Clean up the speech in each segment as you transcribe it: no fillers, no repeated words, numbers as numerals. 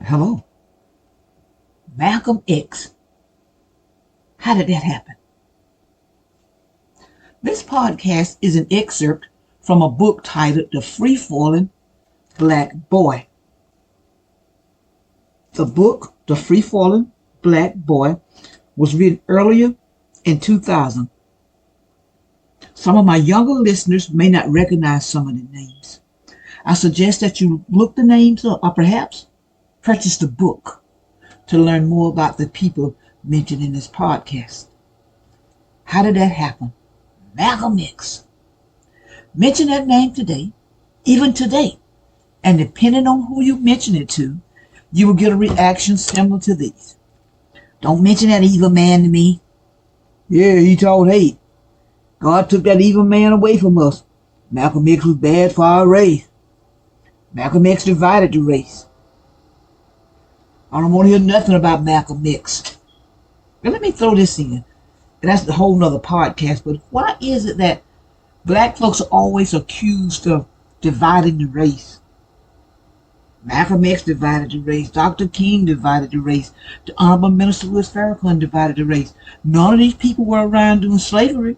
Hello. Malcom X. How did that happen? This podcast is an excerpt from a book titled The Free-Falling Black Boy. The book, The Free-Falling Black Boy, was written earlier in 2000. Some of my younger listeners may not recognize some of the names. I suggest that you look the names up or perhaps purchase the book to learn more about the people mentioned in this podcast. How did that happen? Malcom X. Mention that name today, even today, and depending on who you mention it to, you will get a reaction similar to these. Don't mention that evil man to me. Yeah, he taught hate. God took that evil man away from us. Malcom X was bad for our race. Malcom X divided the race. I don't want to hear nothing about Malcom X. But let me throw this in. And that's a whole nother podcast. But why is it that black folks are always accused of dividing the race? Malcom X divided the race. Dr. King divided the race. The Honorable Minister Louis Farrakhan divided the race. None of these people were around doing slavery.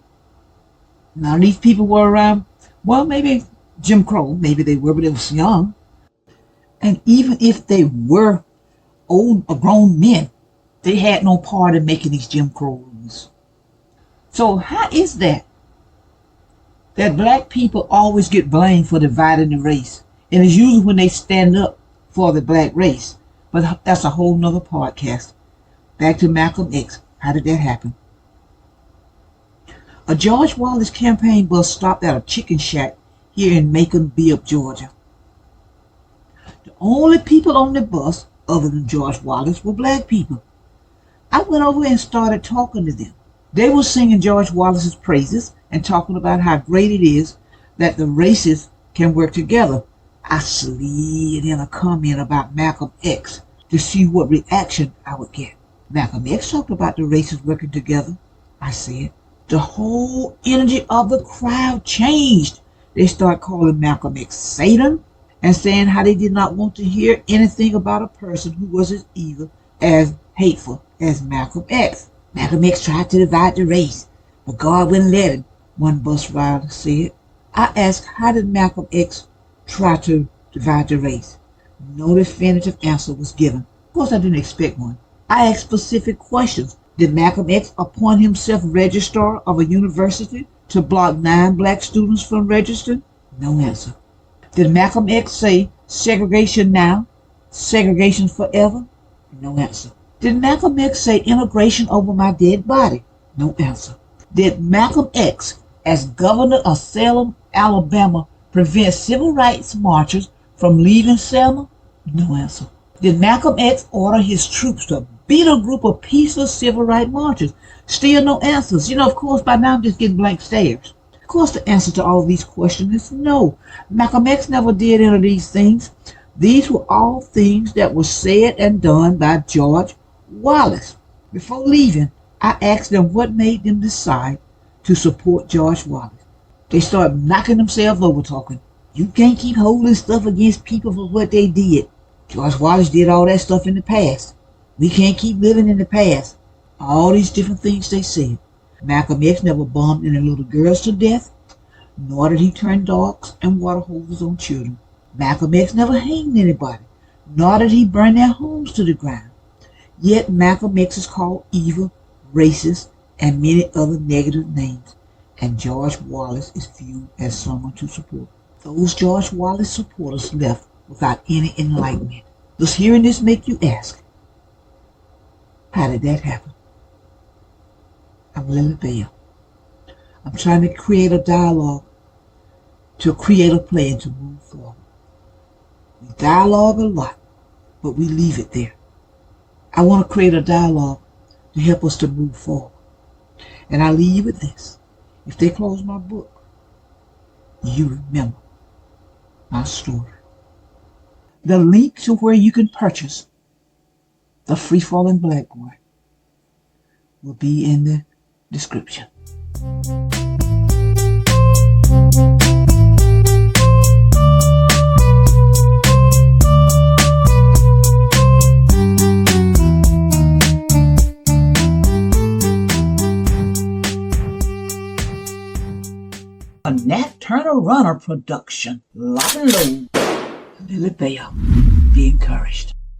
None of these people were around, well, maybe Jim Crow. Maybe they were, but they was young. And even if they were old or grown men, they had no part in making these Jim Crow rules. So how is that black people always get blamed for dividing the race? And it's usually when they stand up for the black race. But that's a whole nother podcast. Back to Malcom X. How did that happen? A George Wallace campaign bus stopped at a chicken shack here in Macon, Georgia. The only people on the bus other than George Wallace were black people. I went over and started talking to them. They were singing George Wallace's praises and talking about how great it is that the races can work together. I slid in a comment about Malcom X to see what reaction I would get. Malcom X talked about the races working together. I said, the whole energy of the crowd changed. They started calling Malcom X Satan and saying how they did not want to hear anything about a person who was as evil, as hateful as Malcom X. Malcom X tried to divide the race, but God wouldn't let him, one bus rider said. I asked, how did Malcom X try to divide the race? No definitive answer was given. Of course, I didn't expect one. I asked specific questions. Did Malcom X appoint himself registrar of a university to block 9 black students from registering? No answer. Did Malcom X say segregation now, segregation forever? No answer. Did Malcom X say integration over my dead body? No answer. Did Malcom X, as governor of Selma, Alabama, prevent civil rights marchers from leaving Selma? No answer. Did Malcom X order his troops to beat a group of peaceful civil rights marchers? Still no answers. Of course, by now I'm just getting blank stares. Of course, the answer to all of these questions is no. Malcom X never did any of these things. These were all things that were said and done by George Wallace. Before leaving, I asked them what made them decide to support George Wallace. They started knocking themselves over talking, you can't keep holding stuff against people for what they did. George Wallace did all that stuff in the past. We can't keep living in the past. All these different things they said. Malcom X never bombed any little girls to death, nor did he turn dogs and water hoses on children. Malcom X never hanged anybody, nor did he burn their homes to the ground. Yet Malcom X is called evil, racist, and many other negative names, and George Wallace is viewed as someone to support. Those George Wallace supporters left without any enlightenment. Does hearing this make you ask, how did that happen? I'm Lily Bell. I'm trying to create a dialogue, to create a plan to move forward. We dialogue a lot, but we leave it there. I want to create a dialogue to help us to move forward. And I leave you with this. If they close my book, you remember my story. The link to where you can purchase The Free-Falling Black Boy will be in the description. A Nat Turner Runner production. Lock and load. Lily Bell, be encouraged.